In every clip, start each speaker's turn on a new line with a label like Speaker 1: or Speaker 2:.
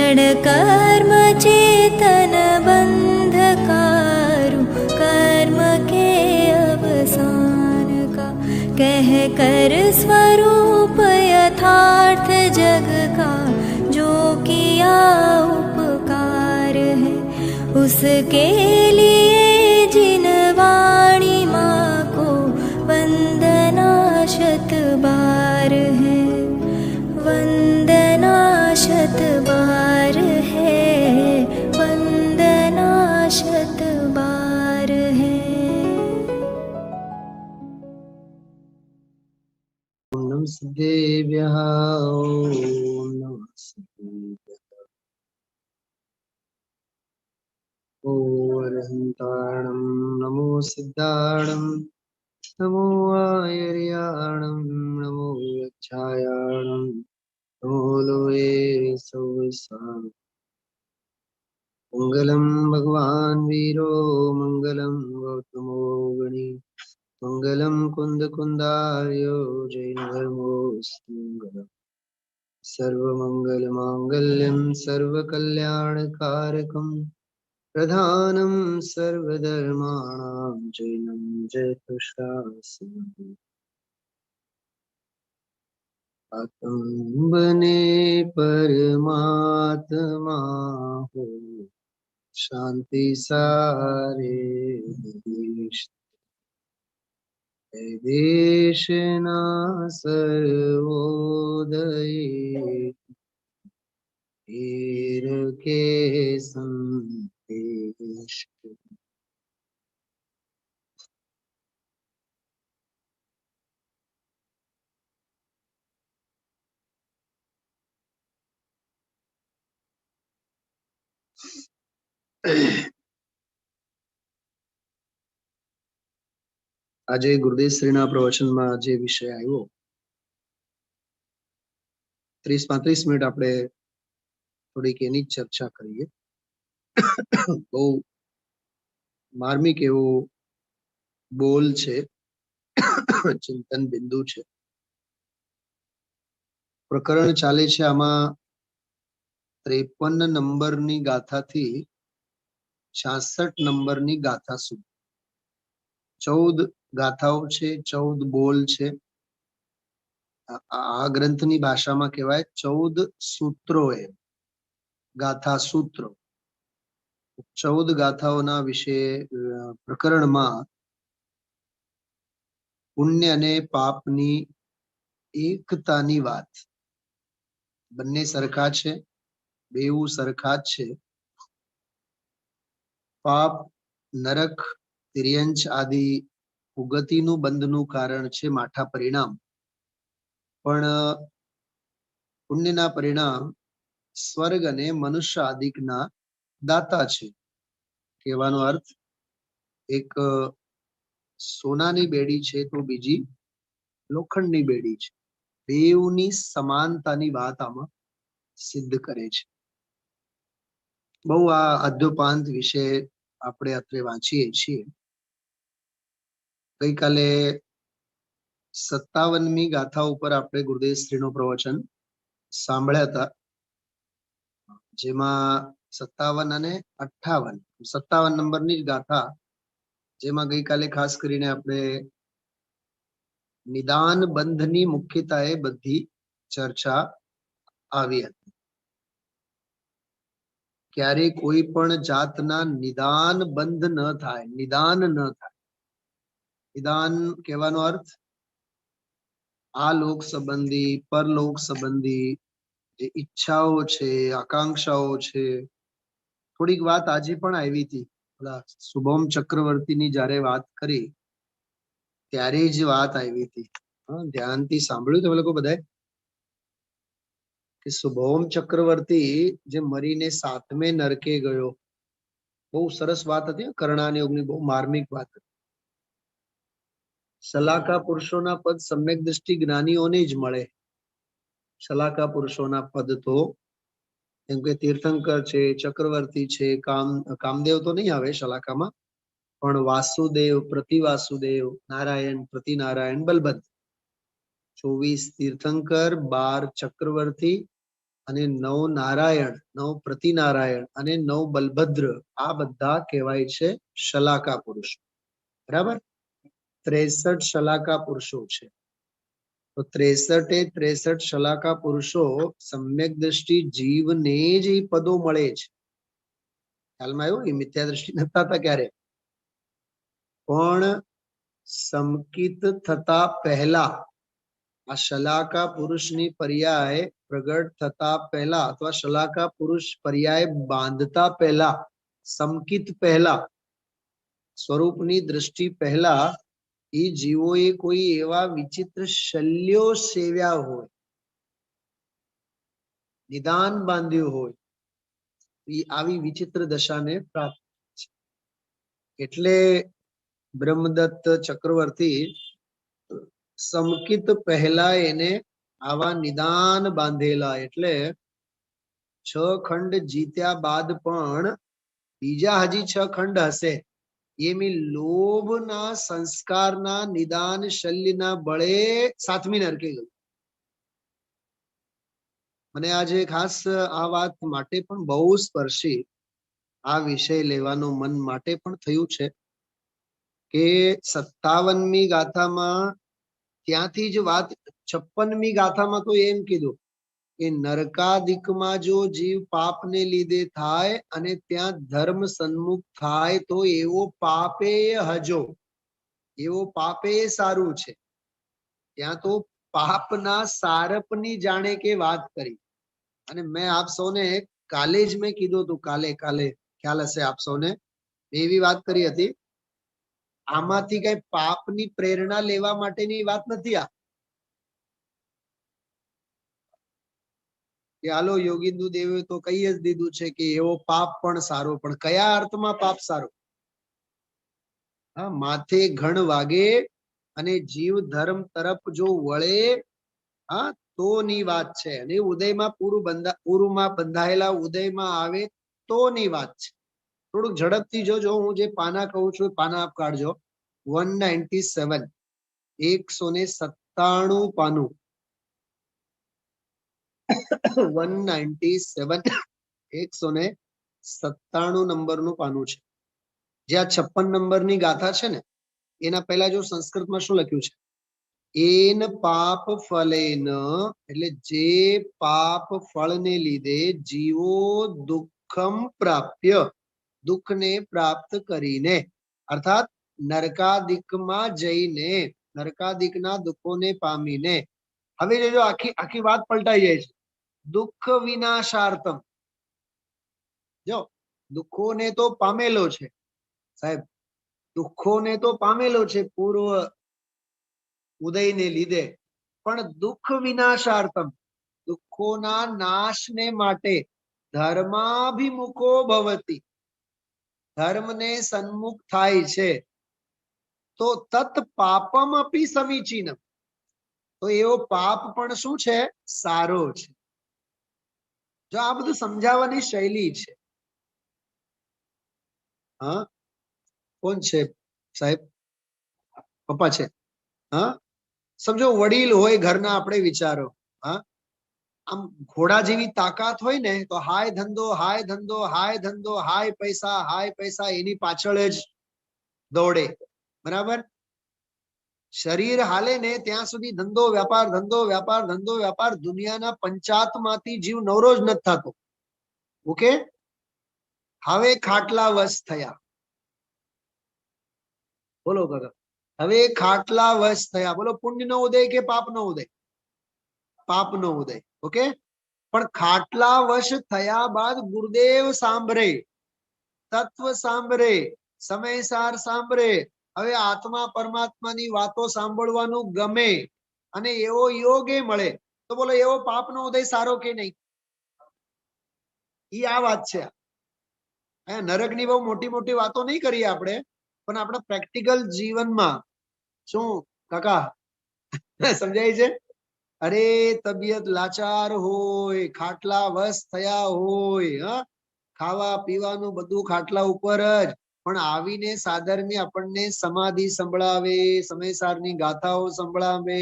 Speaker 1: जड़ कर्म चेतन बंधकारु कर्म के अवसान का, कह कर स्वरूप यथार्थ जग का जो किया उपकार है, उसके लिए जिन वाणी माँ को वंदना शत बार है, वंदना शत बार है, वंदना शत बार है।
Speaker 2: ओम नमः सिद्धेभ्यः, ओम नमः सिद्धेभ्यः। ओम अरहन्ताणं नमो सिद्धाणं, नमो आयर्याणं, नमो यच्छायाणं, नमो लोये सौसां। मंगलम भगवान वीरो, मंगलम गौतमो गणी, मंगलम कुंद कुंदार्यो जैन धर्मोऽस्तु मंगलम्। सर्वमंगल मांगल्यं सर्वकल्याणकारकं, प्रधानं सर्वधर्माणां जैनं जयतु शास्त्रम्। आत्म बने परमात्मा हो, शांति सारे देश, देशना सर्वोदये, वीर के संदेश। આજે ગુરુદેવ શ્રીના પ્રવચનમાં જે વિષય આવ્યો, 30-35 મિનિટ આપણે થોડીક એની જ ચર્ચા કરીએ. બહુ માર્મિક એવો બોલ છે, ચિંતન બિંદુ છે. પ્રકરણ ચાલે છે આમાં 53 નંબરની ગાથાથી 66 નંબરની ગાથા સુધી 14 ગાથાઓ છે, 14 બોલ છે. આ ગ્રંથની ભાષામાં કહેવાય 14 સૂત્રો, એ ગાથા સૂત્રો. 14 ગાથાઓના વિશે પ્રકરણમાં પુણ્ય અને પાપની એકતાની વાત. બંને સરખા છે, બેઉ સરખા જ છે. પાપ નરક તિર્યંચ આદિ ઉગતિનું બંધનું કારણ છે, માઠા પરિણામ. પણ પુણ્યના પરિણામ સ્વર્ગ અને મનુષ્ય આદિકના દાતા છે. કહેવાનો અર્થ, એક સોનાની બેડી છે તો બીજી લોખંડની બેડી છે. બેઉની સમાનતાની વાત આમાં સિદ્ધ કરે છે. બહુ આ અદ્યોપાંત વિશે આપણે અત્રે વાંચીએ છીએ. ગઈકાલે 57મી ગાથા ઉપર આપણે ગુરુદેવ શ્રીનું પ્રવચન સાંભળ્યા હતા, જેમાં 57 અને 58, 57 નંબરની જ ગાથા, જેમાં ગઈકાલે ખાસ કરીને આપણે નિદાન બંધની મુખ્યતાએ બધી ચર્ચા આવી હતી. ક્યારે કોઈ પણ જાતના નિદાન બંધ ન થાય, નિદાન ન થાય. નિદાન કહેવાનો અર્થ આ લોક સંબંધી, પરલોક સંબંધી જે ઈચ્છાઓ છે, આકાંક્ષાઓ છે. થોડીક વાત આજે પણ આવી હતી, શુભમ ચક્રવર્તીની જયારે વાત કરી ત્યારે જ વાત આવી હતી. ધ્યાનથી સાંભળ્યું તમે લોકો બધાએ કે શુભમ ચક્રવર્તી જે મરીને 7મે નરકે ગયો, બહુ સરસ વાત હતી. કર્ણાની યોગની બહુ માર્મિક વાત હતી. સલાકા પુરુષોના પદ સમ્યક દ્રષ્ટિ જ્ઞાનીઓને જ મળે. સલાકા પુરુષોના પદ તો કેમ કે તીર્થંકર છે, ચક્રવર્તી છે, કામદેવ તો નહીં આવે શલાકામાં, પણ વાસુદેવ, પ્રતિવાસુદેવ, નારાયણ, પ્રતિનારાયણ, બલભદ્ર, 24 તીર્થંકર, 12 ચક્રવર્તી અને 9 નારાયણ, 9 પ્રતિનારાયણ અને 9 બલભદ્ર, આ બધા કહેવાય છે શલાકા પુરુષો. બરાબર, 63 શલાકા પુરુષો છે. તો 63 શલાકા પુરુષો સમ્યક દ્રષ્ટિ જીવને જ એ પદો મળે છે. ખ્યાલમાં આવ્યું? એ મિથ્યા દ્રષ્ટિ નતા હતા ક્યારે પણ સમકિત થતા પહેલા, આ શલાકા પુરુષની પર્યાય પ્રગટ થતા પહેલા અથવા શલાકા પુરુષ પર્યાય બાંધતા પહેલા, સમકિત પહેલા, સ્વરૂપની દ્રષ્ટિ પહેલા એ જીવોએ કોઈ એવા વિચિત્ર શલ્યો સેવ્યા હોય, નિદાન બાંધ્યું હોય, એ આવી વિચિત્ર દશાને પ્રાપ્ત છે. એટલે બ્રહ્મદત્ત ચક્રવર્તી સમકિત પહેલા એને આવા નિદાન બાંધેલા, એટલે 6 ખંડ જીત્યા બાદ પણ બીજા હજી 6 ખંડ હશે, એમી લોભના સંસ્કારના નિદાન શલ્યના બળે 7મી નરકે ગયું. મને આજે ખાસ આ વાત માટે પણ બહુ સ્પર્શી, આ વિષય લેવાનું મન માટે પણ થયું છે કે 57મી ગાથામાં ત્યાંથી જ વાત, 56મી ગાથામાં તો એમ કીધું કે નરકાદિકમાં જો જીવ પાપને લીધે થાય અને ત્યાં ધર્મ સન્મુખ થાય તો એવો પાપે હજો, એવો પાપે સારું છે. ત્યાં તો પાપના સારપની જાણે કે વાત કરી. અને મેં આપ સૌને કાલે જ મેં કીધું હતું, કાલે ખ્યાલ હશે આપ સૌને, એવી વાત કરી હતી, આમાંથી કઈ પાપની પ્રેરણા લેવા માટેની વાત નથી. આ કે હાલો યોગીન્દુ દેવે તો કહી જ દીધું છે કે એવો પાપ પણ સારો, પણ કયા અર્થમાં પાપ સારો? હા, માથે ઘણ વાગે અને જીવ ધર્મ તરફ જો વળે, હા, તો ની વાત છે. અને ઉદયમાં પૂર્વમાં બંધાયેલા ઉદયમાં આવે તો ની વાત છે. થોડુંક ઝડપથી જોજો, હું જે પાના કહું છું પાના આપ કાઢજો. 197, 197 પાનું, 197, 197 નંબરનું પાનું છે. જે આ 56 નંબરની ગાથા છે ને, એના પહેલા જો સંસ્કૃતમાં શું લખ્યું છે? એન પાપ ફલેન, એટલે જે પાપ ફળને લીધે જીવો દુઃખમ પ્રાપ્ય, દુઃખને પ્રાપ્ત કરીને, અર્થાત નરકાદિકમાં જઈને, નરકાદિકના દુઃખોને પામીને. હવે જો આખી વાત પલટાઈ જાય છે. દુઃખ વિનાશાર્થમ, જો દુઃખોને તો પામેલો છે સાહેબ, દુઃખોને તો પામેલો છે પૂર્વ ઉદયને લીધે, પણ દુઃખ વિનાશાર્થમ, દુઃખોના નાશને માટે ધર્માભિમુખો ભવતી, ધર્મને સન્મુખ થાય છે. તો તત પાપમ અપી સમીચીનમ, તો એવો પાપ પણ શું છે? સારો છે. જો આ બધું સમજાવવાની શૈલી છે. હા, કોણ છે સાહેબ? પપ્પા છે. હા, સમજો વડીલ હોય ઘરના, આપણે વિચારો, હા, આમ ઘોડા જેવી તાકાત હોય ને, તો હાય ધંધો, હાય ધંધો, હાય ધંધો, હાય પૈસા, હાય પૈસા, એની પાછળ જ દોડે. બરાબર, શરીર હાલે ને ત્યાં સુધી ધંધો વ્યાપાર, ધંધો વ્યાપાર, ધંધો વ્યાપાર, દુનિયાના પંચાતમાંથી જીવ નવરો જ નથી થતો. ઓકે, હવે ખાટલા વશ થયા, બોલો કાકા, હવે ખાટલા વશ થયા. બોલો પુણ્યનો ઉદય કે પાપનો ઉદય? પાપનો ઉદય. ઓકે, પણ ખાટલા વશ થયા બાદ ગુરુદેવ સાંભળે, તત્વ સાંભળે, સમયસાર સાંભળે, હવે આત્મા પરમાત્માની વાતો સાંભળવાનું ગમે અને એવો યોગ એ મળે, તો બોલો એવો પાપનો ઉદય સારો કે નહીં? ઈ આ વાત છે. નરકની બહુ મોટી મોટી વાતો નહીં કરીએ આપણે, પણ આપણા પ્રેક્ટિકલ જીવનમાં શું કાકા સમજાય છે? અરે તબિયત લાચાર હોય, ખાટલા વશ થયા હોય, ખાવા પીવાનું બધું ખાટલા ઉપર જ, પણ આવીને સાધર્મી આપણને સમાધિ સંભળાવે, સમયસારની ગાથાઓ સંભળાવે,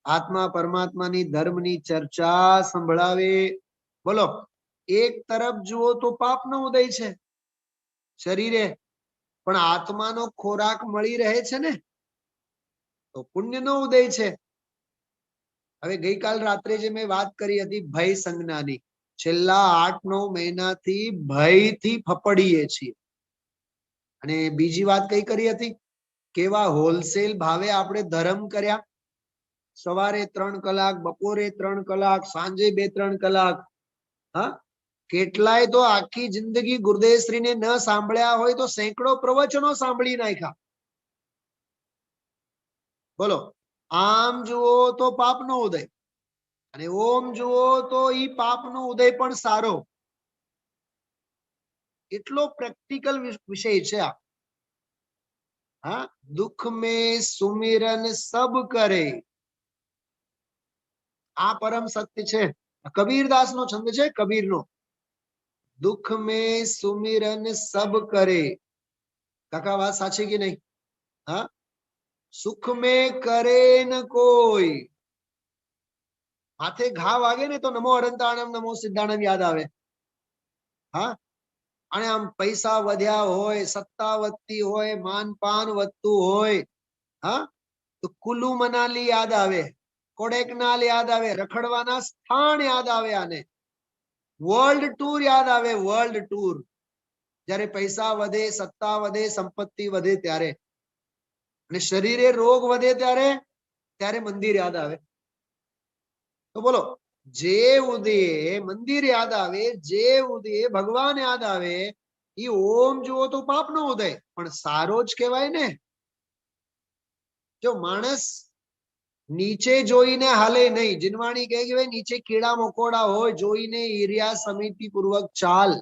Speaker 2: આત્મા પરમાત્માની ધર્મની ચર્ચા સંભળાવે. બોલો, એક તરફ જુઓ તો પાપનો ઉદય છે શરીરે, પણ આત્માનો ખોરાક મળી રહે છે ને, તો પુણ્યનો ઉદય છે. હવે ગઈકાલ રાત્રે જે મેં વાત કરી હતી ભય સંજ્ઞાની, છેલ્લા 8-9 મહિનાથી ભયથી ફફડીએ છીએ. અને બીજી વાત કઈ કરી હતી, કેવા હોલસેલ ભાવે આપણે ધર્મ કર્યા, સવારે 3 કલાક, બપોરે 3 કલાક, સાંજે 2-3 કલાક. હા, કેટલાય તો આખી જિંદગી ગુરુદેવશ્રીને ન સાંભળ્યા હોય તો સેંકડો પ્રવચનો સાંભળી નાખ્યા. બોલો, આમ જુઓ તો પાપનો ઉદય, અને ઓમ જુઓ તો ઈ પાપનો ઉદય પણ સારો. એટલો પ્રેક્ટિકલ વિષય છે આ. હા, દુઃખ में સુમિરન સબ કરે, આ પરમ સત્ય છે. કબીરદાસ નો છંદ છે, કબીર નો. દુઃખ में સુમિરન સબ કરે. કાકા વાત સાચી કે નહીં? હા, સુખ में કરે ન કોઈ. હાથે ઘા વાગે ને તો નમો અનંતાણમ નમો સિદ્ધાણમ યાદ આવે. હા, અને આમ પૈસા વધ્યા હોય, સત્તા વધતી હોય, માન પાન વધતું હોય, હા, તો કુલુ મનાલી યાદ આવે, કોડેકનાલ યાદ આવે, રખડવાના સ્થાન યાદ આવે, આને વર્લ્ડ ટૂર યાદ આવે, વર્લ્ડ ટૂર. જ્યારે પૈસા વધે, સત્તા વધે, સંપત્તિ વધે ત્યારે, અને શરીરે રોગ વધે ત્યારે, ત્યારે મંદિર યાદ આવે. તો બોલો, જે ઉદયે મંદિર યાદ આવે, જે ઉદયે ભગવાન યાદ આવે, ઈ ઓમ જુઓ તો પાપનો ઉદય, પણ સારો જ કહેવાય ને. જો માણસ નીચે જોઈને હાલે નહીં, જીનવાણી કહે કે ભાઈ નીચે કીડા મકોડા હોય, જોઈને ઈર્યા સમિતિ પૂર્વક ચાલ.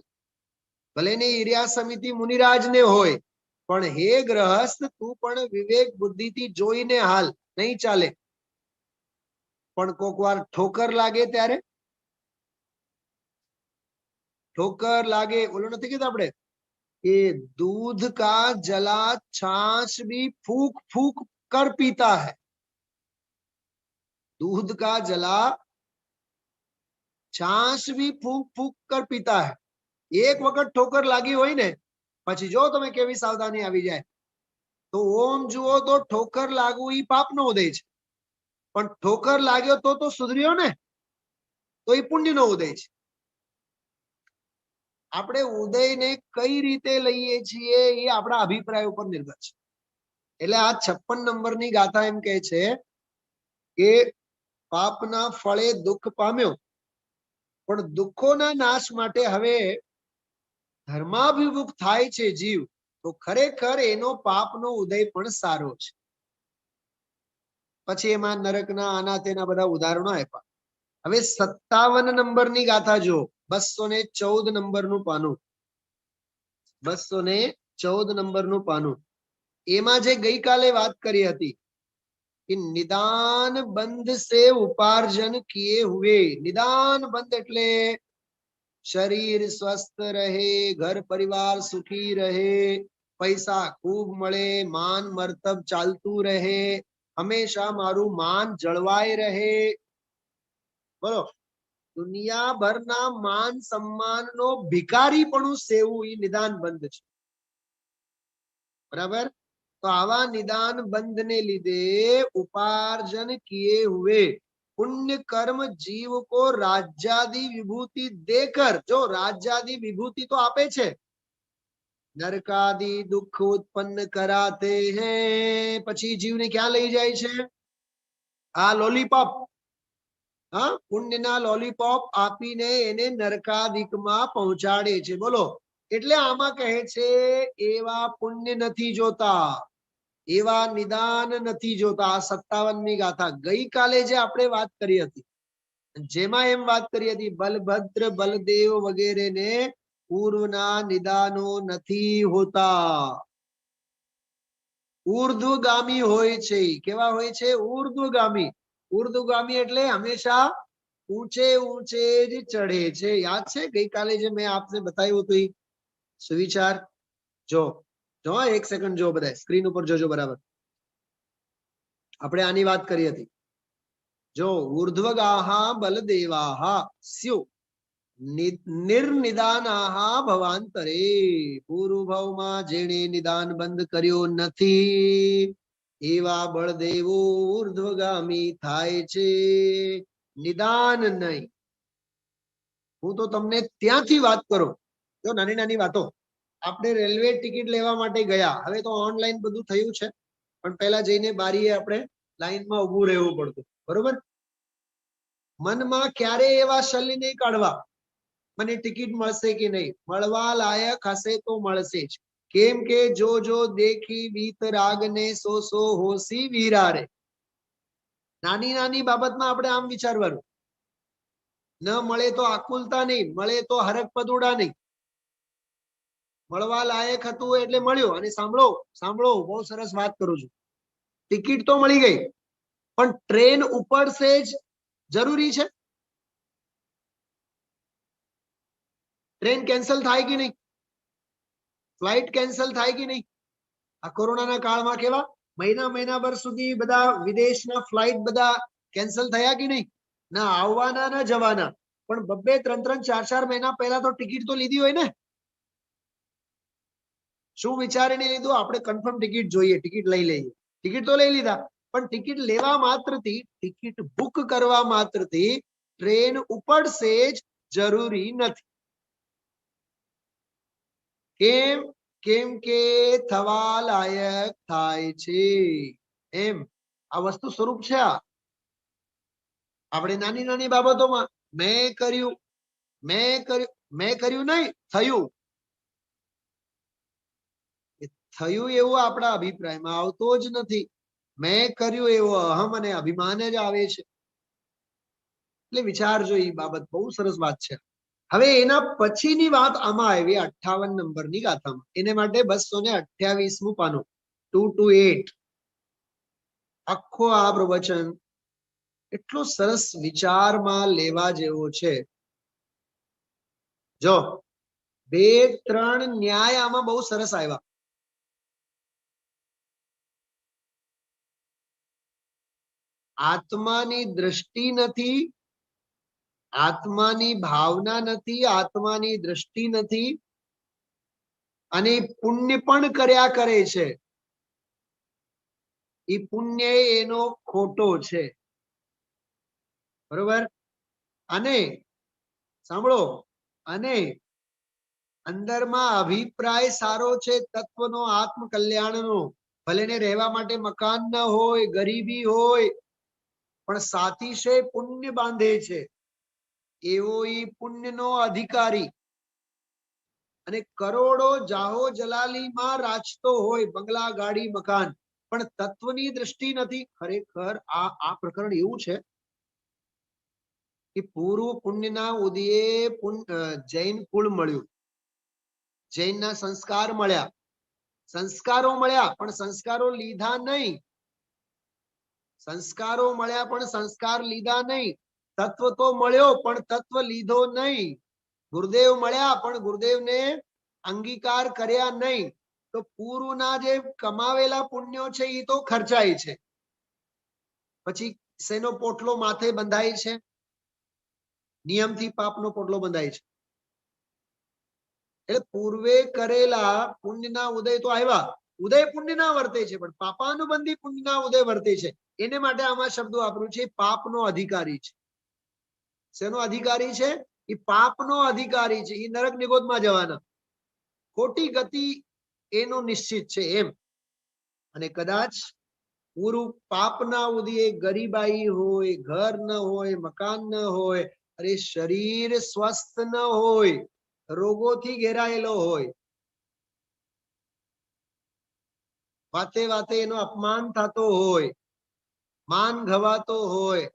Speaker 2: ભલે ને ઈર્યા સમિતિ મુનિરાજ ને હોય, પણ હે ગ્રહસ્થ તું પણ વિવેક બુદ્ધિથી જોઈને હાલ, નહીં ચાલે. પણ કોક વાર ઠોકર લાગે ત્યારે, ઠોકર લાગે, ઓલું નથી કીધું આપણે કે दूध का जला छाछ भी फूक फूक कर पीता है. दूध का जला छाछ भी फूक फूक कर पीता है. એક વખત ઠોકર લાગી હોય ને પછી જો તમે કેવી સાવધાની આવી જાય. તો ઓમ જુઓ તો ઠોકર લાગવું ઈ પાપનો ઉદય છે, પણ ઠોકર લાગ્યો તો સુધર્યો ને, તો એ પુણ્યનો ઉદય છે. આપણે ઉદયને કઈ રીતે લઈએ છીએ એ આપણા અભિપ્રાય ઉપર નિર્ભર છે. એટલે આ 56 નંબરની ગાથા એમ કહે છે કે પાપના ફળે દુઃખ પામ્યો, પણ દુઃખોના નાશ માટે હવે ધર્માભિમુખ થાય છે જીવ, તો ખરેખર એનો પાપનો ઉદય પણ સારો છે. પછી એમાં નરકના આના તેના બધા ઉદાહરણો આપ્યા. હવે 57 નંબરની ગાથા જો, 214 નંબરનું પાનું, 214 નંબરનું પાનું. એમાં જે ગઈકાલે વાત કરી હતી કે નિદાન બંધ સે ઉપાર્જન કિए हुए. નિદાન બંધ એટલે શરીર સ્વસ્થ રહે, ઘર પરિવાર સુખી રહે, પૈસા ખૂબ મળે, માન મર્તબ ચાલતું રહે, હંમેશા મારું માન જળવાઈ રહે. બોલો, દુનિયાભરના માન સન્માનનો ભિખારીપણું સેવું એ નિદાન બંધ છે. બરાબર? તો આવા નિદાન બંધને લીધે ઉપાર્જન કિए हुए पुण्य कर्म जीव को राज्यादि विभूति देकर, जो राज्यादि विभूति तो आपे छे, नरकादि दुख उत्पन्न कराते हैं. પછી જીવને ક્યાં લઈ જાય છે? આ લોલીપોપ, હા, પુણ્યના લોલીપોપ આપીને એને નરકાદિકમાં પહોંચાડે છે. બોલો, એટલે આમાં કહે છે એવા પુણ્ય નથી જોતા, એવા નિદાન નથી જોતા. આ 57ની ગાથા ગઈકાલે જે આપણે વાત કરી હતી, જેમાં એમ વાત કરી હતી બલભદ્ર બલદેવ વગેરે ને પૂર્વના નિદાનો નથી હોતા, ઉર્ધ્વગામી હોય છે. કેવા હોય છે? ઉર્ધ્વગામી. ઉર્ધ્વગામી એટલે હંમેશા ઊંચે ઊંચે જ ચડે છે. યાદ છે ગઈકાલે જે મેં આપને બતાવ્યું હતું સુવિચાર? જો જો એક સેકન્ડ જો, બધા સ્ક્રીન ઉપર જોજો બરાબર. આપણે આની વાત કરી હતી. જો ઉર્ધ્વગાહા બલદેવાહા સ્યુ, નિર્નિદાનાહા ભવાંતરે. પૂર્વભાવમાં જેણે નિદાન બંધ કર્યો નથી એવા બળદેવો ઉર્ધ્વગામી થાય છે. નિદાન નહીં. હું તો તમને ત્યાંથી વાત કરું. જો નાની નાની વાતો, આપણે રેલવે ટિકિટ લેવા માટે ગયા, હવે તો ઓનલાઈન બધું થયું છે, પણ પહેલા જઈને બારીએ આપણે લાઈનમાં ઊભું રહેવું પડતું, બરોબર? મનમાં ક્યારે એવા શલ્ય નહીં કાઢવા મને ટિકિટ મળશે કે નહીં. મળવા લાયક હશે તો મળશે જ. કેમ કે જો જો દેખી વીત રાગને સો સો હોસી વીરારે. નાની નાની બાબતમાં આપણે આમ વિચારવાનું. ન મળે તો આકુલતા નહીં, મળે તો હરક પદુડા નહીં. મળવા લાયક હતું એટલે મળ્યું. અને સાંભળો સાંભળો, બહુ સરસ વાત કરું છું. ટિકિટ તો મળી ગઈ, પણ ટ્રેન ઉપડશે જ જરૂરી છે? ટ્રેન કેન્સલ થાય કે નહીં? ફ્લાઇટ કેન્સલ થાય કે નહીં? આ કોરોનાના કાળમાં કેવા મહિનાભર સુધી બધા વિદેશના ફ્લાઇટ બધા કેન્સલ થયા કે નહીં? ના આવવાના ના જવાના, પણ 2-3 4 મહિના પહેલા તો ટિકિટ તો લીધી હોય ને. શું વિચારીને લીધું? આપણે કન્ફર્મ ટિકિટ જોઈએ, ટિકિટ લઈ લઈએ. ટિકિટ તો લઈ લીધા, પણ ટિકિટ લેવા માત્રથી, ટિકિટ બુક કરવા માત્રથી ટ્રેન ઉપડશે જ જરૂરી નથી. કેમ? કેમ કે થવા લાયક થાય છે. એમ આ વસ્તુ સ્વરૂપ છે. આપણે નાની નાની બાબતોમાં મેં કર્યું નહીં, થયું. થયું એવું આપણા અભિપ્રાયમાં આવતો જ નથી. મેં કર્યું એવો અહમ અને અભિમાન જ આવે છે. એટલે વિચારજો, એ બાબત બહુ સરસ વાત છે. હવે એના પછીની વાત આમાં આવી 58 નંબરની ગાથામાં. એને માટે 228મું પાનું, 228. આખો આ પ્રવચન એટલો સરસ વિચારમાં લેવા જેવો છે. જો 2-3 ન્યાય આમાં બહુ સરસ આવ્યા. આત્માની દ્રષ્ટિ નથી, આત્માની ભાવના નથી, આત્માની દ્રષ્ટિ નથી, અને પુણ્ય પણ કર્યા કરે છે. એ પુણ્ય એનો ખોટો છે, બરોબર? અને સાંભળો, અને અંદરમાં અભિપ્રાય સારો છે તત્વનો, આત્મ કલ્યાણનો. ભલે ને રહેવા માટે મકાન ન હોય, ગરીબી હોય, પણ સાથી છે પુણ્ય બાંધે છે, એવો ઈ પુણ્યનો અધિકારી. અને કરોડો જાહો જલાલીમાં રાચતો હોય, બંગલા, ગાડી, મકાન, પણ તત્વની દ્રષ્ટિ નથી. ખરેખર આ પ્રકરણ એવું છે કે પૂર્વ પુણ્યના ઉદયે જૈન કુળ મળ્યું, જૈનના સંસ્કાર મળ્યા, સંસ્કારો મળ્યા, પણ સંસ્કારો લીધા નહીં. સંસ્કારો મળ્યા પણ સંસ્કાર લીધા નહીં. તત્વ તો મળ્યો પણ તત્વ લીધો નહીં. ગુરુદેવ મળ્યા પણ ગુરુદેવને અંગીકાર કર્યા નહીં. તો પૂર્વના જે કમાવેલા પુણ્યો છે એ તો ખર્ચાય છે. પછી શેનો પોટલો માથે બંધાય છે? નિયમથી પાપનો પોટલો બંધાય છે. એટલે પૂર્વે કરેલા પુણ્યના ઉદય તો આવ્યા, ઉદય પુણ્યના વર્તે છે, પણ પાપાનુબંધી પુણ્યના ઉદય વર્તે છે. એને માટે આમાં શબ્દો વાપર્યું છે, પાપનો અધિકારી છે. શેનો અધિકારી છે? એ પાપનો અધિકારી છે. એ નરક નિગોદમાં જવાના, ખોટી ગતિ એનો નિશ્ચિત છે એમ. અને કદાચ પૂર્વ પાપના ઉદયે ગરીબાઈ હોય, ઘર ન હોય, મકાન ન હોય, અરે શરીર સ્વસ્થ ન હોય, રોગોથી ઘેરાયેલો હોય, વાતે વાતે એનો અપમાન થતો હોય, માન ઘવાતો હોય,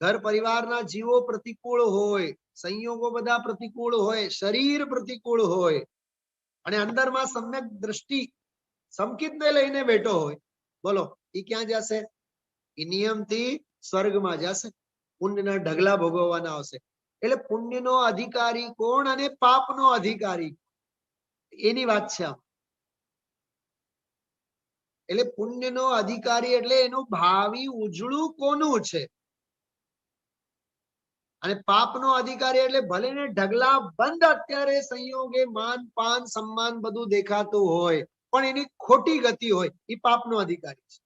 Speaker 2: ઘર પરિવારના જીવો પ્રતિકૂળ હોય, સંયોગો બધા પ્રતિકૂળ હોય, શરીર પ્રતિકૂળ હોય, અને અંદરમાં સમ્યક દ્રષ્ટિ સંકિતને લઈને બેઠો હોય, બોલો એ ક્યાં જશે? એ નિયમથી સ્વર્ગમાં જશે, પુણ્યના ઢગલા ભોગવવાના આવશે. એટલે પુણ્યનો અધિકારી કોણ અને પાપનો અધિકારી, એની વાત છે. એટલે પુણ્યનો અધિકારી એટલે એનું ભાવિ ઉજળું કોનું છે, અને પાપનો અધિકારી એટલે ભલે ને ઢગલા બંધ અત્યારે સંયોગે માન પાન સન્માન બધું દેખાતું હોય, પણ એની ખોટી ગતિ હોય, એ પાપનો અધિકારી છે.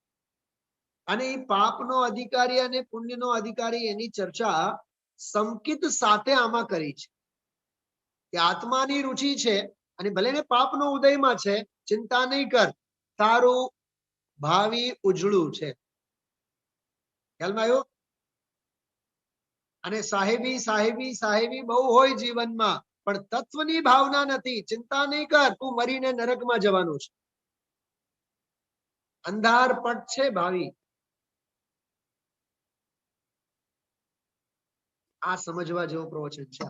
Speaker 2: અને એ પાપનો અધિકારી અને પુણ્યનો અધિકારી એની ચર્ચા સંકિત સાથે આમાં કરી છે કે આત્માની રુચિ છે અને ભલે ને પાપનો ઉદયમાં છે, ચિંતા નહીં કર, તારું ભાવિ ઉજળું છે. ખ્યાલમાં આવ્યો? અને સાહેબી સાહેબી સાહેબી બહુ હોય જીવનમાં, પણ તત્વની ભાવના નથી. ચિંતા નહીં કર, તું મરીને નરકમાં જવાનું છે. અંધાર પટ છે ભાવિ. આ સમજવા જેવો પ્રવચન છે.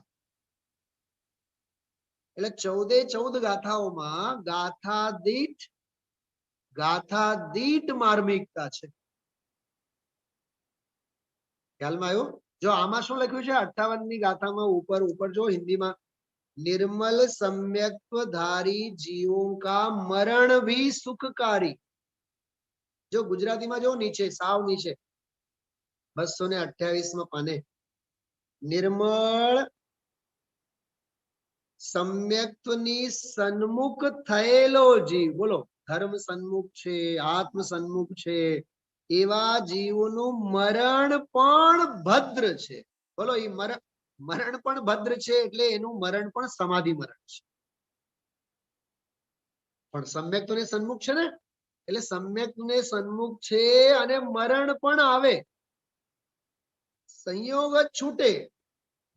Speaker 2: એટલે 14 ગાથાઓમાં ગાથા દીઠ માર્મિકતા છે. ખ્યાલમાં આવ્યો? જો આમાં શું લખ્યું છે 58ની ગાથામાં ઉપર જો હિન્દીમાં, निर्मल सम्यक्तधारी जीवों का मरण भी सुखकारी. जो गुजराती में जो नीचे साव नीचे 228 पाने, निर्मल सम्यक्तनी सन्मुख थયેલો जीव, बोलो धर्म सन्मुख छे, आत्म सन्मुख छे, एवा जीवोનું મરણ પણ ભદ્ર છે. બોલો એ મરણ પણ ભદ્ર છે એટલે એનું મરણ પણ સમાધિ મરણ છે. પણ સમ્યક્તને સન્મુખ છે ને, એટલે સમ્યક્તને સન્મુખ છે અને મરણ પણ આવે. સંયોગ છૂટે,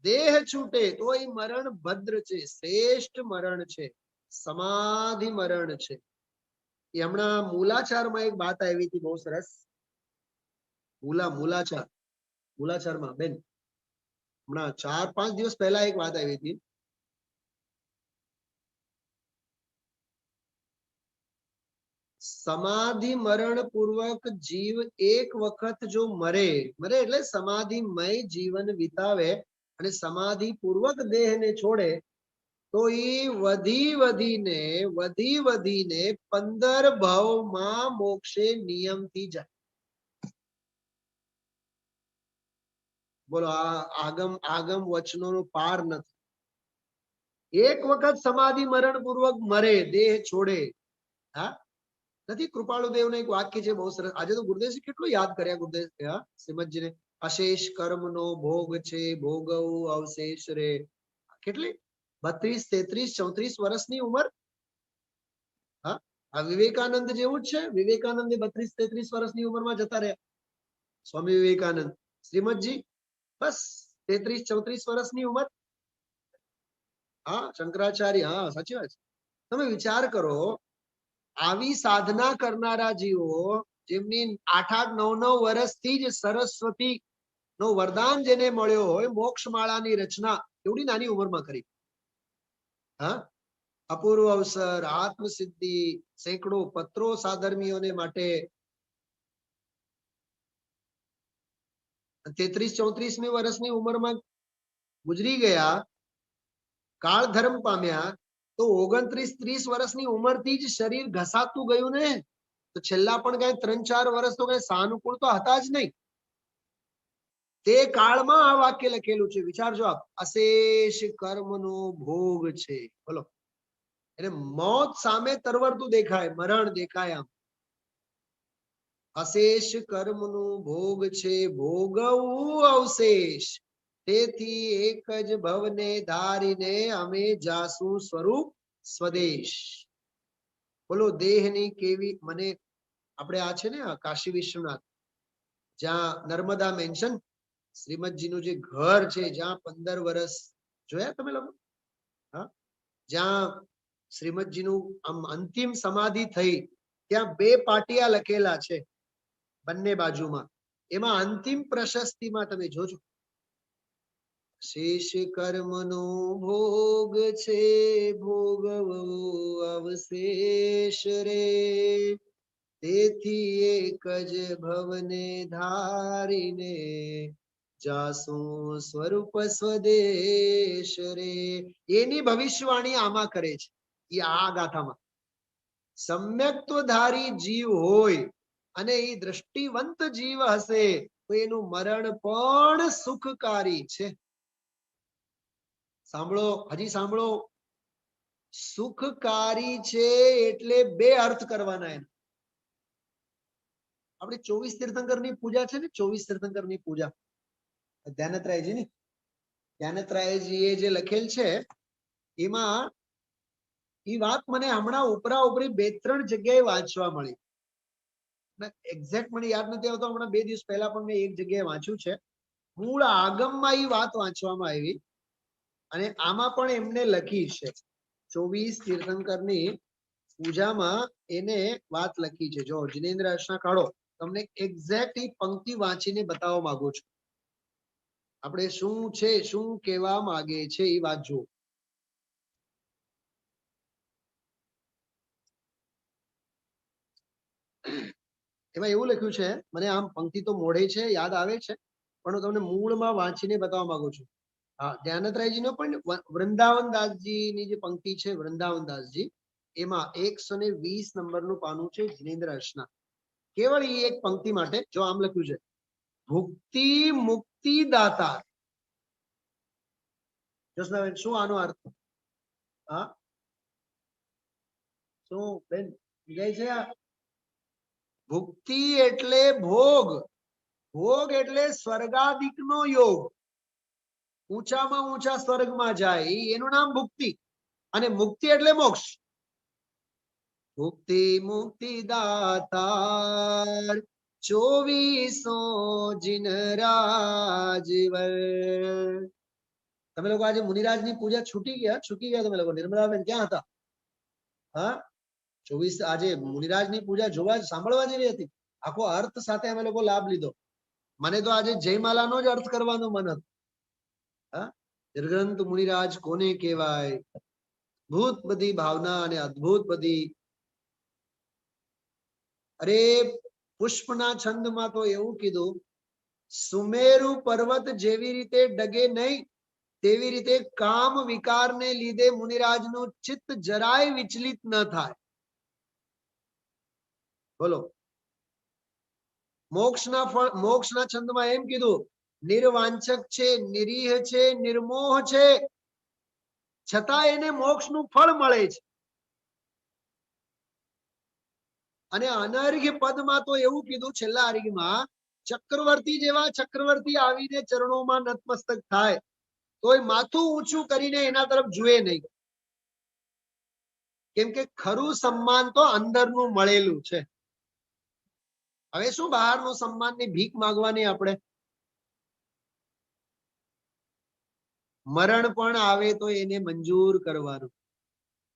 Speaker 2: દેહ છૂટે તો એ મરણ ભદ્ર છે, શ્રેષ્ઠ મરણ છે, સમાધિ મરણ છે. એ હમણાં મૂલાચારમાં એક વાત આવી હતી બહુ સરસ. મૂલાચારમાં બેન હમણાં 4-5 દિવસ પહેલા એક વાત આવી હતી. સમાધિ મરણ પૂર્વક જીવ એક વખત જો મરે એટલે સમાધિમય જીવન વિતાવે અને સમાધિ પૂર્વક દેહને છોડે, તો એ વધી વધીને 15 ભાવમાં મોક્ષે નિયમથી જાય. બોલો આ આગમ વચનોનો પાર નથી. એક વખત સમાધિ મરણ પૂર્વક મરે, દેહ છોડે. હા, નથી? કૃપાળુદેવનું એક વાક્ય છે બહુ સરસ. આજે તો ગુરુદેવજી કેટલું યાદ કર્યા ગુરુદેવ શ્રીમદજીને. અશેષ કર્મનો ભોગ છે, ભોગવું અવશેષ રે. કેટલી 32, 33, 34 વર્ષની ઉંમર. હા, આ વિવેકાનંદ જેવું જ છે. વિવેકાનંદ 32, 33 વર્ષની ઉંમરમાં જતા રહ્યા. સ્વામી વિવેકાનંદ, શ્રીમદજી બસ 33, 34 વર્ષની ઉંમર. હા, શંકરાચાર્ય, હા સાચી વાત છે. તમે વિચાર કરો, આવી સાધના કરનારા જીવો જેમની 8-8, 9-9 વર્ષથી જ સરસ્વતી નો વરદાન જેને મળ્યો હોય, મોક્ષ માળાની રચના એવડી નાની ઉંમરમાં કરી. હા, અપૂર્વ અવસર, આત્મસિદ્ધિ, સેંકડો પત્રો સાધર્મીઓને માટે. 33-34 વર્ષની ઉંમરમાં ગુજરી ગયા, કાળ ધર્મ પામ્યા, તો 29-30 વર્ષની ઉંમરથી જ શરીર ઘસાતું ગયું ને. તો છેલ્લા પણ કઈ 3-4 વર્ષ તો કઈ સાનુકૂળ તો હતા જ નહીં. તે કાળમાં આ વાક્ય લખેલું છે. વિચારજો આપ, અશેષ કર્મનો ભોગ છે. બોલો, એટલે મોત સામે તરવરતું દેખાય, મરણ દેખાય. આમ અશેષ કર્મનો ભોગ છે, ભોગવું અવશેષ, તેથી એક જ ભવને ધારીને અમે જાસુ સ્વરૂપ સ્વદેશ. બોલો, દેહની કેવી મને આપણે આ છે ને કાશી વિશ્વનાથ, જ્યાં નર્મદા મેન્શન શ્રીમદજીનું જે ઘર છે, જ્યાં 15 વર્ષ જોયા તમે લોકો? હા, જ્યાં શ્રીમદજીનું આમ અંતિમ સમાધિ થઈ, ત્યાં 2 પાટિયા લખેલા છે બંને બાજુમાં. એમાં અંતિમ પ્રશસ્તિમાં તમે જોજો, શેષ કર્મનો ભોગ છે, ભોગવો અવશેષ રે, તેથી એક જ ભવને ધારીને જાસુ સ્વરૂપ સ્વદેશ રે. એની ભવિષ્યવાણી આમાં કરે છે. એ આ ગાથામાં સમ્યક્તધારી જીવ હોય અને એ દ્રષ્ટિવંત જીવ હશે તો એનું મરણ પણ સુખકારી છે. સાંભળો, હજી સાંભળો. સુખકારી છે એટલે બે અર્થ કરવાના એના. આપણે 24 તીર્થંકરની પૂજા છે ને, 24 તીર્થંકરની પૂજા ધ્યાનત્રાયજી ની, ધ્યાનત્રાયજીએ જે લખેલ છે એમાં એ વાત મને હમણાં ઉપરા ઉપરી 2-3 જગ્યાએ વાંચવા મળી. એક્ઝેક્ટ મને યાદ નથી આવતો. હમણાં 2 દિવસ પહેલા પણ મેં એક જગ્યાએ વાંચ્યું છે. મૂળ આગમમાં એ વાત વાંચવામાં આવી અને આમાં પણ એમને લખી છે 24 તીર્થંકરની પૂજામાં એને વાત લખી છે. જો જિનેન્દ્ર અર્ચના કાઢો, તમને એક્ઝેક્ટ એ પંક્તિ વાંચીને બતાવવા માંગુ છું. આપણે શું છે, શું કહેવા માંગે છે એ વાત જુઓ. એમાં એવું લખ્યું છે, મને આમ પંક્તિ તો મોઢે છે, યાદ આવે છે, પણ હું તમને મૂળમાં વાંચીને બતાવવા માંગુ છું. હા, ધ્યાનત્રાયજી નો પણ વૃંદાવન દાસજીની જે પંક્તિ છે, વૃંદાવન દાસજી, એમાં 120 નંબરનું પાનું છે, જિનેન્દ્ર અર્ચના. કેવળ એ એક પંક્તિ માટે જો આમ લખ્યું છે, ભુક્તિ મુક્તિ દાતા. જસનાબેન, શું આનો અર્થ? હા, શું બેન જાય છે? ભુક્તિ એટલે ભોગ, ભોગ એટલે સ્વર્ગાદિકનો યોગ, ઊંચામાં ઊંચા સ્વર્ગમાં જાય એનું નામ ભુક્તિ, અને મુક્તિ એટલે મોક્ષ. ભુક્તિ મુક્તિ દાતાર 24 જીન રાજવર. તમે લોકો આજે મુનિરાજની પૂજા છૂટી ગયા તમે લોકો? નિર્મલાબેન ક્યાં હતા? હા, 24 આજે મુનિરાજની પૂજા જોવા સાંભળવા જેવી હતી. આખો અર્થ સાથે અમે લોકો લાભ લીધો. મને તો આજે જયમાલાનો જ અર્થ કરવાનો મન હતું. હા, નિર્ગ્રંથ મુનિરાજ કોને કહેવાય? અદ્ભુત બધી ભાવના અને અદ્ભુત બધી. અરે પુષ્પના છંદમાં તો એવું કીધું, સુમેરુ પર્વત જેવી રીતે ડગે નહીં, તેવી રીતે કામ વિકારને લીધે મુનિરાજનું ચિત્ત જરાય વિચલિત ન થાય. બોલો. મોક્ષના છંદમાં એમ કીધું, નિર્વાંચક છે, નિરીહ છે, નિર્મોહ છે, છતાં એને મોક્ષનું ફળ મળે છે. અને અનર્ઘ્ય પદમાં તો એવું કીધું છેલ્લા અર્ઘ્યમાં, ચક્રવર્તી જેવા ચક્રવર્તી આવીને ચરણોમાં નતમસ્તક થાય તોય માથું ઊંચું કરીને એના તરફ જુએ નહીં, કેમ કે ખરું સન્માન તો અંદરનું મળેલું છે. હવે શું બહારનું સન્માનની ભીખ માંગવાની? આપણે મરણ પણ આવે તો એને મંજૂર કરવાનું.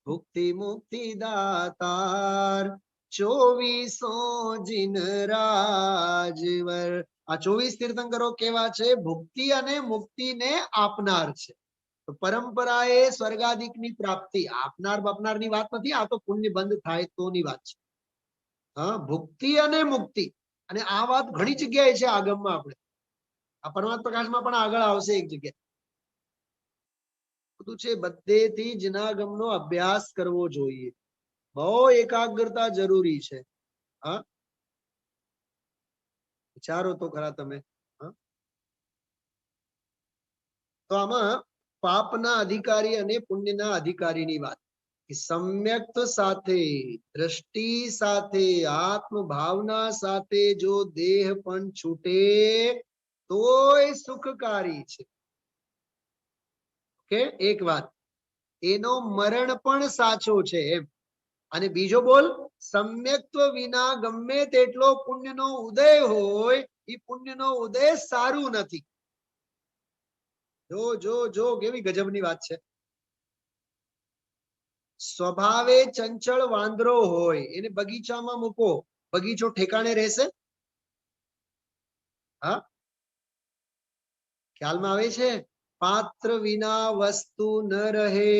Speaker 2: ભુક્તિ મુક્તિ દાતાર 24 જીન રાજવર. આ 24 તીર્થંકરો કેવા છે? ભુક્તિ અને મુક્તિને આપનાર છે. તો પરંપરા એ સ્વર્ગાદિકની પ્રાપ્તિ આપનાર બાપનારની વાત નથી, આ તો પુણ્ય બંધ થાય તોની વાત છે. હા, ભુક્તિ અને મુક્તિ. અને આ વાત ઘણી જગ્યાએ છે આગમમાં. આપણે આ પરમાત્મા પ્રકાશમાં પણ આગળ આવશે એક જગ્યાએ. બધું છે, બધેથી જનાગમનો અભ્યાસ કરવો જોઈએ. બહુ એકાગ્રતા જરૂરી છે. હા, વિચારો તો ખરા તમે. તો આમાં પાપના અધિકારી અને પુણ્યના અધિકારીની વાત. સમ્યક સાથે, દ્રષ્ટિ સાથે, આત્મભાવના સાથે જો દેહ પણ છૂટે તોય સુખકારી છે. કે એક વાત, એનો મરણ પણ સાચો છે એમ. અને બીજો બોલ, સમ્યક્ત્વ વિના ગમે તેટલો પુણ્યનો ઉદય હોય, એ પુણ્યનો ઉદય સારું નથી. જો જો જો કેવી ગજબની વાત છે. સ્વભાવે ચંચળ વાંદરો હોય, એને બગીચામાં મૂકો, બગીચો ઠેકાણે રહેશે? હા, ખ્યાલમાં આવે છે? પાત્ર વિના વસ્તુ ન રહે,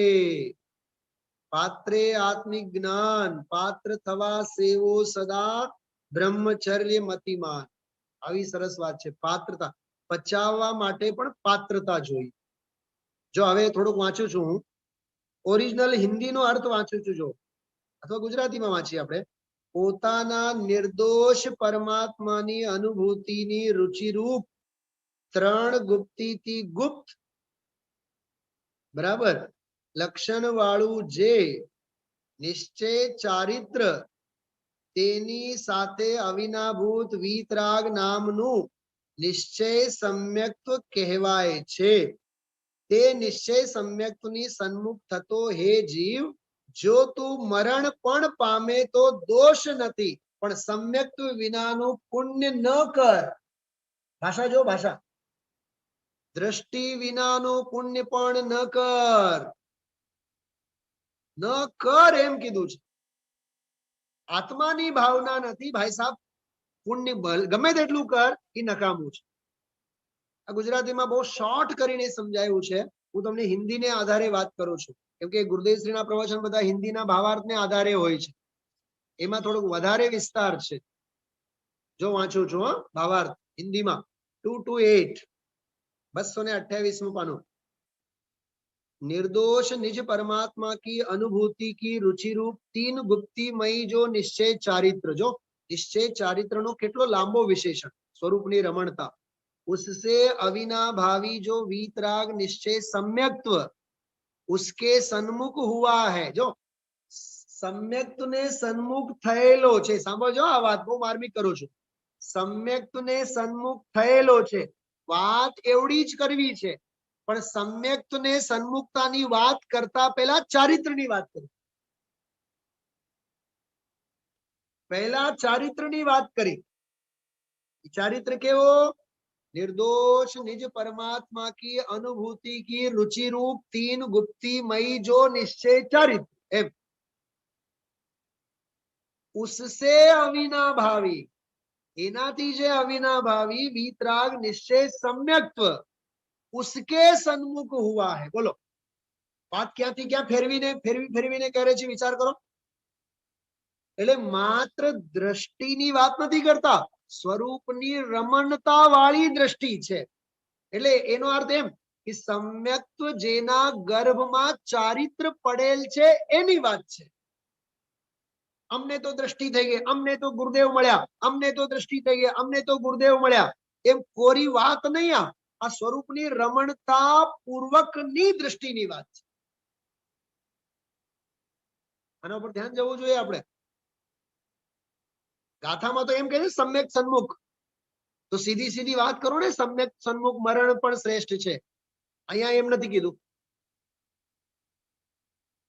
Speaker 2: પાત્રે આત્મિક જ્ઞાન, પાત્ર થવા સેવો સદા બ્રહ્મચર્ય મતિમાન. આવી સરસ વાત છે. પાત્રતા, પચાવવા માટે પણ પાત્રતા જોઈ. જો હવે થોડુંક વાંચું છું હું, ઓરિજિનલ હિન્દીનો અર્થ વાંચું છું, જો અથવા ગુજરાતીમાં વાંચીએ આપણે. પોતાના નિર્દોષ પરમાત્માની અનુભૂતિની રુચિરૂપ 3 ગુપ્તિથી ગુપ્ત બરાબર. લક્ષણ વાળું જે નિશ્ચય ચારિત્ર તેની સાથે અવિનાભૂત વીતરાગ નામનું નિશ્ચય સમ્યક્ત્વ કહેવાય છે. તે નિશ્ચય સમ્યક્ત્વની સન્મુખ થતો હે જીવ, જો તું મરણ પણ પામે તો દોષ નથી, પણ સમ્યક્ત્વ વિનાનું પુણ્ય ન કર. ભાષા જો ભાષા, દ્રષ્ટિ વિનાનું પુણ્ય પણ ન કર. ન કર એમ કીધું છે. આત્માની ભાવના નથી ભાઈ સાહેબ. પુણ્ય ગમે તેટલું કર એ નકામું છે. આ ગુજરાતીમાં બહુ શોર્ટ કરીને સમજાયું છે. હું તમને હિન્દીને આધારે વાત કરું છું, કેમ કે ગુરુદેવશ્રીના પ્રવચન બધા હિન્દીના ભાવાર્થને આધારે હોય છે. એમાં થોડુંક વધારે વિસ્તાર છે. જો વાંચું છું ભાવાર્થ હિન્દીમાં 228 228મું પાનું. निर्दोष निज परमात्मा की अनुभूति की रुचि रूप तीन गुप्तिमयी जो निश्चय चारित्र, जो निश्चय चारित्र नो કેટલો લાંબો વિશેષણ, સ્વરૂપની રમણતા, उससे अविना भावी जो वीतराग निश्चय सम्यक्त्व उसके सन्मुख हुआ है. जो सम्यक्त्व ने सन्मुख થયેલો છે, સાંભળજો આ વાત બહુ માર્મિક કરું છું. सम्यक्त्व ने सन्मुख થયેલો છે, વાત એવડી જ કરવી છે, પણ સમ્યક્ત્વ ને સન્મુખતાની વાત કરતા પહેલા ચારિત્રની વાત કરી. પહેલા ચારિત્રની વાત કરી. ચારિત્ર કેવો? निर्दोष निज परमात्मा की अनुभूति की रुचि रूप तीन गुप्तिमयी जो निश्चय चारित्र एम, उससे अविना भावी, एनाथी जे अविना भावी वीतराग निश्चय सम्यक्त्व उसके सन्मुख हुआ है. बोलो बात ક્યાંથી ક્યાં ફેરવીને ફેરવીને કરે છે, વિચાર કરો. એટલે માત્ર દ્રષ્ટિની વાત નથી કરતા, સ્વરૂપની રમણતા વાળી દ્રષ્ટિ છે. એટલે એનો અર્થ એમ કે સમ્યક્ત્વ જેના ગર્ભમાં ચારિત્ર પડેલ છે એની વાત છે. અમને તો દ્રષ્ટિ થઈ ગઈ, અમને તો ગુરુદેવ મળ્યા, અમને તો દ્રષ્ટિ થઈ ગઈ, અમને તો ગુરુદેવ મળ્યા, એમ કોરી વાત નહીં. આ સ્વરૂપની રમણતા પૂર્વકની દ્રષ્ટિની વાત છે. આના પર ધ્યાન જવું જોઈએ આપણે. ગાથામાં તો એમ કહે છે સમ્યક સન્મુખ, તો સીધી સીધી વાત કરો ને, સમ્યક સન્મુખ મરણ પણ શ્રેષ્ઠ છે. અહીંયા એમ નથી કીધું,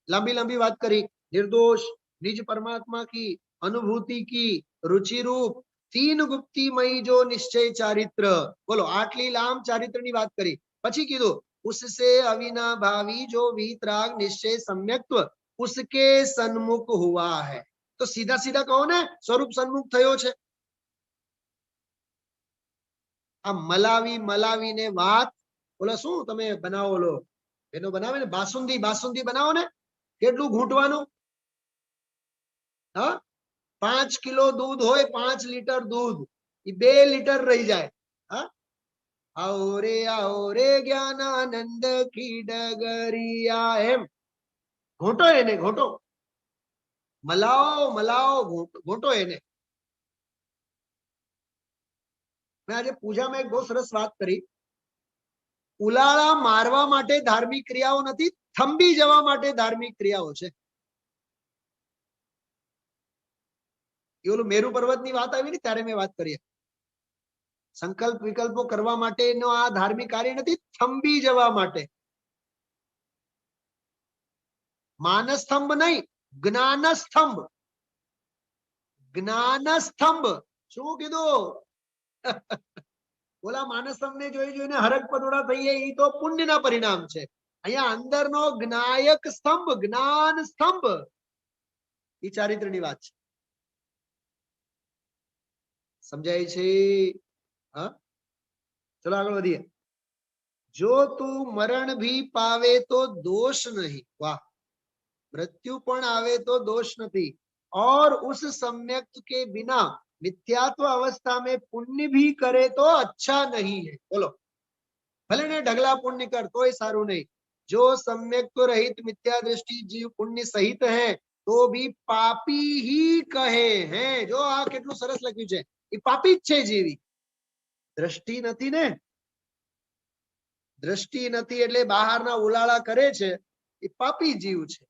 Speaker 2: લાંબી લાંબી વાત કરી. निर्दोष निज परमात्मा की अनुभूति की रुचि रूप तीन गुप्तिमयी जो निश्चय चारित्र, बोलो आटली लाम चारित्रनी વાત કરી. પછી કીધું उससे अविना भावी जो वीतराग निश्चय सम्यक्त्व उसके सन्मुख हुआ है. तो सीधा सीधा કહો ને, સ્વરૂપ સન્મુખ થયો છે. આ મલાવીને વાત, બોલો શું તમે બનાવો, લો એનો બનાવે ને બાસુંદી બનાવો ને, કેટલું ઘૂંટવાનું? હા, 5 કિલો દૂધ હોય, 5 લીટર દૂધ, એ 2 લીટર રહી જાય. હા, आओ रे ज्ञानानंद की डगरिया, एम घोटो એને, ઘોટો મલાવો ઘોટો એને. મેં આજે પૂજામાં એક બહુ સરસ વાત કરી. ઉલાળા મારવા માટે ધાર્મિક ક્રિયાઓ નથી, થંભી જવા માટે ધાર્મિક ક્રિયાઓ છે. એ ઓલું મેરુ પર્વતની વાત આવી ને ત્યારે મેં વાત કરી. સંકલ્પ વિકલ્પો કરવા માટેનો આ ધાર્મિક કાર્ય નથી, થંભી જવા માટે. માનસ્તંભ નહીં, જ્ઞાનસ્તંભ. જ્ઞાનસ્તંભ શું કીધું? ઓલા માનસ્તંભ ને જોઈને હરક પદોડા થઈએ, એ તો પુણ્યના પરિણામ છે. અહીંયા અંદરનો જ્ઞાયક સ્તંભ, જ્ઞાન સ્તંભ, એ ચારિત્રની વાત છે. સમજાય છે? હા, ચલો આગળ વધીએ. જો તું મરણ भी पावे तो दोष नहीं. वाह, मृत्यु पण आवे तो दोष नहीं. और उस सम्यक्त्व के बिना मिथ्यात्व अवस्था में पुण्य भी करे तो अच्छा नहीं है. बोलो, भले ने ढगला पुण्य कर तोय सारू नहीं. जो सम्यक्त्व रहित मिथ्या दृष्टि जीव पुण्य सहित है तो भी पापी ही कहे हैं. जो आ કેટલું સરસ લખ્યું છે, એ પાપી જ છે. જેવી દ્રષ્ટિ નથી ને, દ્રષ્ટિ નથી એટલે બહારના ઉલાળા કરે છે એ પાપી જીવ છે.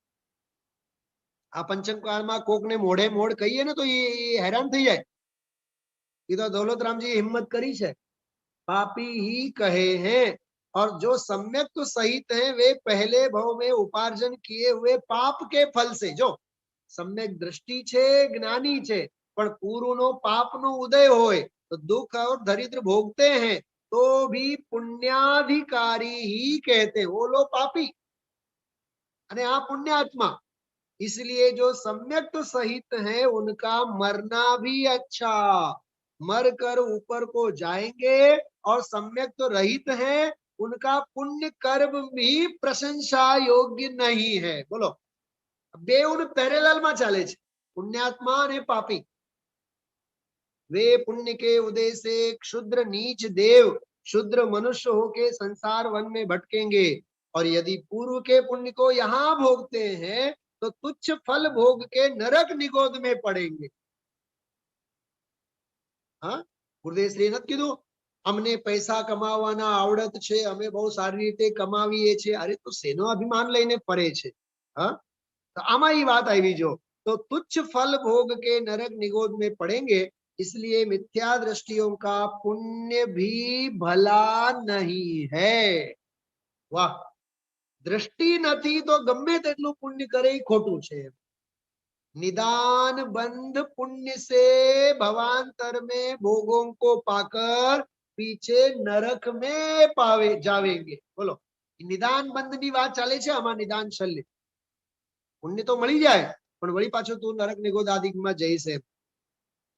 Speaker 2: આ પંચમકાળમાં કોકને મોઢે મોઢ કહીએ ને તો એ હેરાન થઈ જાય. ये तो दौलतराम जी हिम्मत करी है, पापी ही कहे हैं और जो सम्यक तो सहित है वे पहले भव में उपार्जन किए हुए पाप के फल से, जो सम्यक दृष्टि छे ज्ञानी छे पण पूर्वनो पापनो उदय होय तो दुख और दरिद्र भोगते हैं तो भी पुण्याधिकारी ही कहते, वो लो पापी अने आ पुण्यात्मा. इसलिए जो सम्यक तो सहित है उनका मरना भी अच्छा, मर कर ऊपर को जाएंगे, और सम्यक तो रहित है उनका पुण्य कर्म भी प्रशंसा योग्य नहीं है. बोलो बेउन पैरेलल में चाले छे, पुण्यात्मा ने पापी. वे पुण्य के उदय से क्षुद्र नीच देव क्षुद्र मनुष्य होके संसार वन में भटकेंगे, और यदि पूर्व के पुण्य को यहाँ भोगते हैं तो तुच्छ फल भोग के नरक निगोद में पड़ेंगे. हाँ, गुरुदेव श्री नत कीधु अमने पैसा कमावाना आवड़त छे, अमे बहु सारी रीते कमावीए छे. अरे तो सेनो अभिमान लईने फरे छे. हाँ, तो आमा ई बात आई जो तो तुच्छ फल भोग के नरक निगोद में पड़ेंगे. इसलिए मिथ्या दृष्टियों का पुण्य भी भला नहीं है. वाह, दृष्टि नहीं तो गमे तेटलुं पुण्य करे ई खोटुं छे. निदान बंध पुण्य से भवांतर में भोगों को पाकर पीछे नरक में पावे जावेंगे. बोलो निदान बंध नी बात चाले छे. आमा निदान शल्य पुण्य तो मળી જાય પણ વળી પાછો તું નરક નિગોદ આદિમાં જઈશ.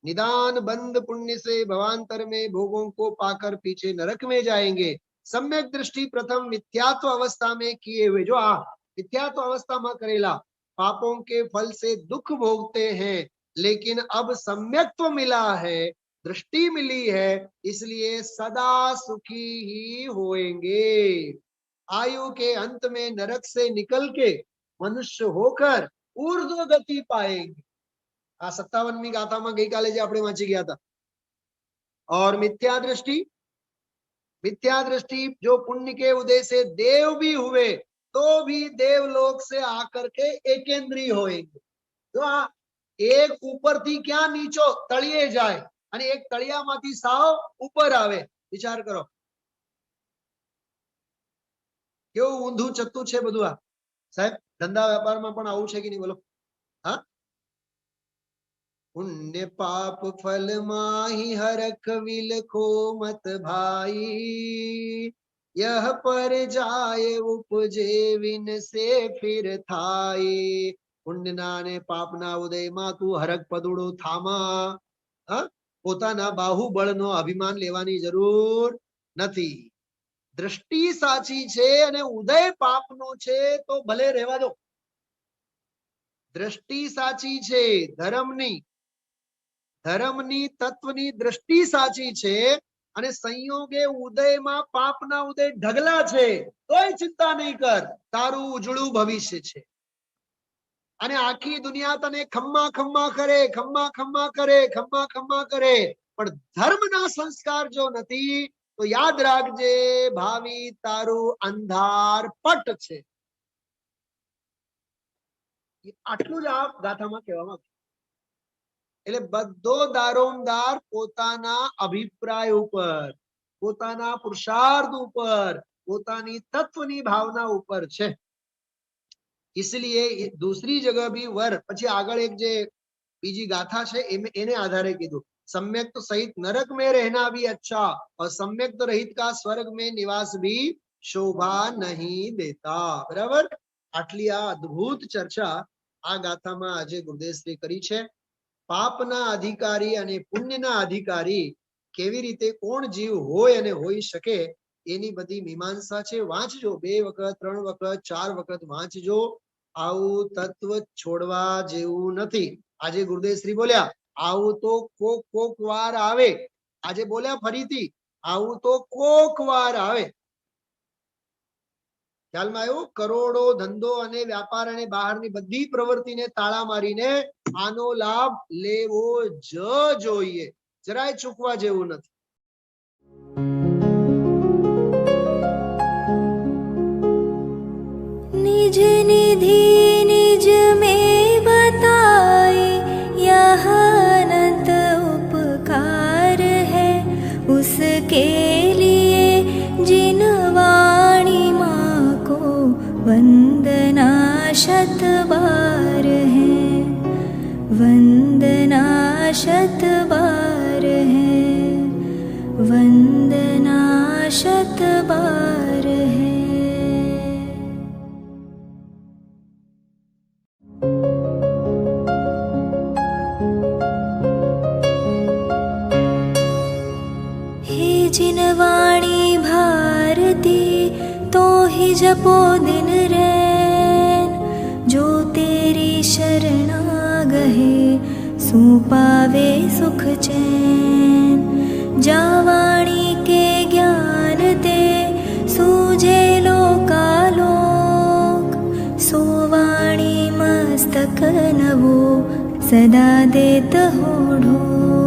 Speaker 2: निदान बंध पुण्य से भवांतर में भोगों को पाकर पीछे नरक में जाएंगे. सम्यक दृष्टि प्रथम मिथ्यात्व अवस्था में किए हुए, जो आ मिथ्यात्व अवस्था में करेला पापों के फल से दुख भोगते हैं, लेकिन अब सम्यक्त्व मिला है, दृष्टि मिली है, इसलिए सदा सुखी ही होएंगे. आयु के अंत में नरक से निकल के मनुष्य होकर ऊर्ध्व गति पाएंगे. आ 57મી गाथा में गई काले जे आपणे वांची गया था. और मिथ्या दृष्टि जो पुण्य के उदय से देव भी हुए तो भी देवलोक से आकर के एकेंद्रीय होएंगे. तो आ एक ऊपर थी क्या नीचो तळिये जाए અને એક તળિયામાંથી સાવ ઉપર આવે. વિચાર કરો કેવું ઊંધું ચત્તું છે બધું. આ સાહેબ ધંધા વેપારમાં પણ આવું છે કે નહીં? બોલો. હા, पुण्य पाप फल माही हरख विलखो मत भाई, यह पर जाए उपजे विन से फिर थाई. पुण्यना ने पापना उदय में तू हरख पदुड़ो थामा. पोताना बाहुबळनो अभिमान लेवानी जरूर नथी. दृष्टि साची छे अने उदय पापनो छे तो भले रहेवा दो. दृष्टि साची छे, धर्मनी तत्वनी दृष्टि साची छे अने संयोगे उदय में पापना उदय ढगला छे तोय चिंता नहीं कर, तारू उजळू भविष्य छे. अने आखी दुनिया तने खम्मा खम्मा करे, खम्मा खम्मा करे, खम्मा खम्मा करे, पण धर्मना संस्कार जो नथी तो याद राखजे भावी तारू अंधार पट छे. आटલું જ આ ગાથામાં કહેવામાં આવ્યું. એટલે બધો દારોમદાર પોતાના અભિપ્રાય ઉપર, પોતાના પુરુષાર્થ ઉપર, પોતાની તત્વની ભાવના ઉપર છે. इसलिए दूसरी जगह भी वर પછી આગળ એક જે બીજી ગાથા છે એને આધારે કીધું सम्यक तो सहित नरक में रहना भी अच्छा और सम्यक तो रहित का स्वर्ग में निवास भी शोभा नहीं देता. बराबर. आटली आ अद्भुत चर्चा आ गाथाમાં આજે ગુરુદેવશ્રી કરી છે. પાપના અધિકારી અને પુણ્યના અધિકારી કેવી રીતે કોણ જીવ હોય અને હોઈ શકે એની બધી મીમાંસા છે. વાંચજો 2 વખત 3 વખત 4 વખત વાંચજો. આવું તત્વ છોડવા જેવું નથી. આજે ગુરુદેવશ્રી બોલ્યા આવું તો કોક વાર આવે. આજે બોલ્યા ફરીથી આવું તો કોક વાર આવે. ખ્યાલમાં આવ્યું? કરોડો ધંધો અને વ્યાપાર અને બહારની બધી પ્રવૃત્તિને તાળા મારીને આનો લાભ લેવો જ જોઈએ. જરાય ચૂકવા જેવું નથી.
Speaker 1: विधि निज में बताई, यह अनंत उपकार है उसके लिए जिन वाणी माँ को वंदना शत बार है, वंदना शत बार है, वंदना शत बार है। हे जिन वाणी भारती तो ही जपो दिन रैन, जो तेरी शरणा गहे सो पावे सुख चैन। जा वाणी के ज्ञान दे सूझे लोकालोक, सो वाणी मस्तक नवो सदा देत हो ढोक।